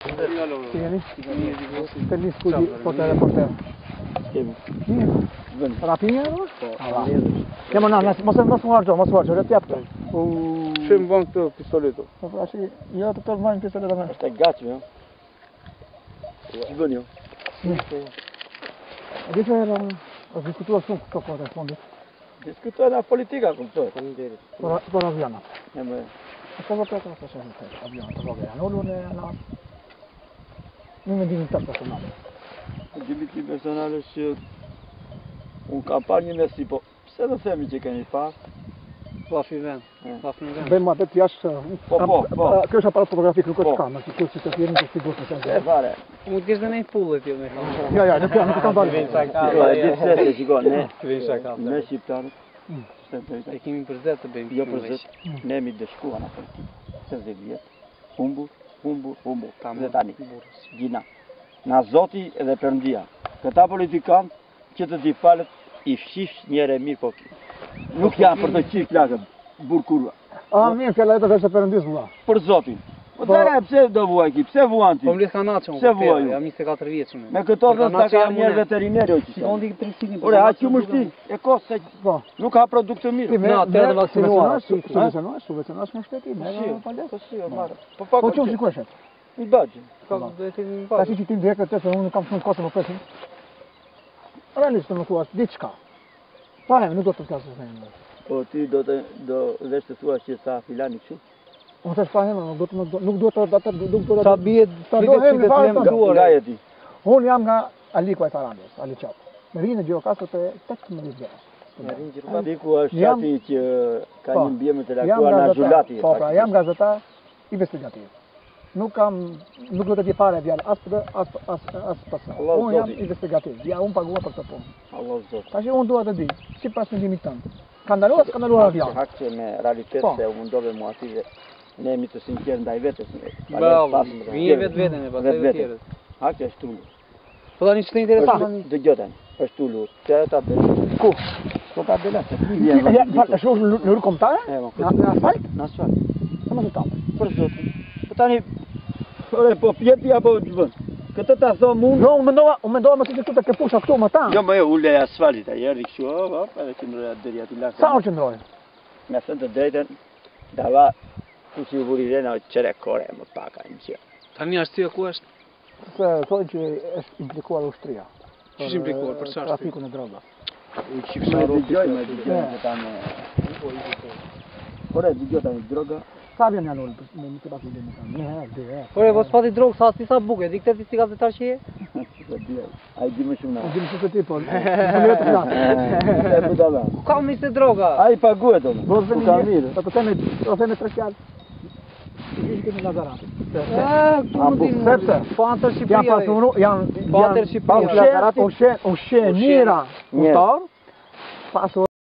Si jeni? Të një skudi, po të reporter. Rapinja e rrë? Po. Kemo na, mos më hargjo, rëtë japë të. Që më bënë këtë pistoletu? Po prashi, jo të të bëjnë pistoletu me. Është e gatshme, jo? Që bën jo? Di që është diskutuar shumë këto kohët e fundit. Diskutuar nga politika, kuptoj. Por avionat. Po vërtet është e vërtet, avionat të vogël janë ulur në natë. Në mendimin tënd personal. Mendimin tim personal është që unë kam parë një mesi, po pse do themi që keni parë? Pafi vend. Bëjmë atë të jashtë. Po. Kjo është aparat fotografik, nuk është kamerë, si kjo si të thjerën të sigurt të E vare. Mund të kesh dhe një pullë ti me kamerë. Ja, nuk kam dalë. Di pse se shikon, ne shqiptarët. E kemi për zet të bëjmë. Jo për zet, ne jemi dëshkuar në politikë. 50 vjet. Humbur. Dhe tani. Gjina. Na Zoti edhe Perëndia. Këta politikanë që të di falet i fshish njëre mirë po ki. Nuk janë për të qirë plakën, burë kurva. Mirë, fjalla e të veshë Perëndis vua. Për Zotin. Po të re, pse do vuaj ki, pse vuan ti? Po mlidh kanë natë që Pse vuaj ju? jam 24 vjeç unë. Me këto dhe s'ta ka njerë veterineri o që Si ondi 300. Ore, a që më shti, e ko se nuk ka produkt të mirë. Atëherë të vaksinuar. Subvencionash më shteti, Po që si kërëshet? Në bëgjë. Ta si që ti ndje këtë se unë kam shumë kose më presin. Realisht të më thuash, diçka. Parem, nuk do të flasë të thejnë. Po ti do vesh të thuash që sa filani kështu? Unë të shpahem, nuk do të... Sa bie të Nga e ti? Unë jam nga Aliko e Tarandës, Ali Qap. Me rinë në Gjirokastër të 18 vjeç. Aliku është ati që ka një mbjemë të laktuar në Zhulati. Po, pra, jam gazetar investigativ. Nuk do të di fare vjallë as pasna. Unë jam investigativ, unë pagua për këtë punë. Allah Zot. Tashi unë dua të di, si pas mendimit tënd. Ka ndaluar avion. Hak që me realitet se u mundove mua aty dhe ne jemi të sinqertë ndaj vetes. Bravo, vjen vetveten e pastaj të tjerët. Hak që është ulur. Po tani ç'të interesant. Dëgjoj tani, është ulur. Çfarë ta bëj? Ku? Po ta bëla. Është shumë në rrugë kombëtare? Në asfalt? Në asfalt. Sa më të kam? Për zotin. Po tani po pjeti apo ç'bën? Këtë ta thom unë. Jo, unë mendova më të ke pusha këtu më ta. Jo, më ule asfaltit, ai erdhi kështu, edhe qëndroja deri aty lart. Sa u qëndroi? Me thënë të drejtën, dava ku si vuri rena qere kore më paka në gjë. Tani arsyeja ku është? Se thonë që është implikuar ushtria. Ç'është implikuar për çfarë? Trafikun e drogës. I qifsa dëgjojmë që tani. Ore, dëgjoj tani droga. Sa vjen janë ulë me një pas ndërmë tani. Një herë, dy herë. Ore, mos pati drogë sa sa buke, di këtë si gazetar që je? Ai di më shumë na. Di më shumë ti po. Ku ka më se droga? Ai paguhet domun. Ku ka mirë. Po të them tre fjalë. Ju keni Lazarantin. Sepse po antër Shqipëria. Janë pasur, janë Shqipëria. Ushe mira. Pasur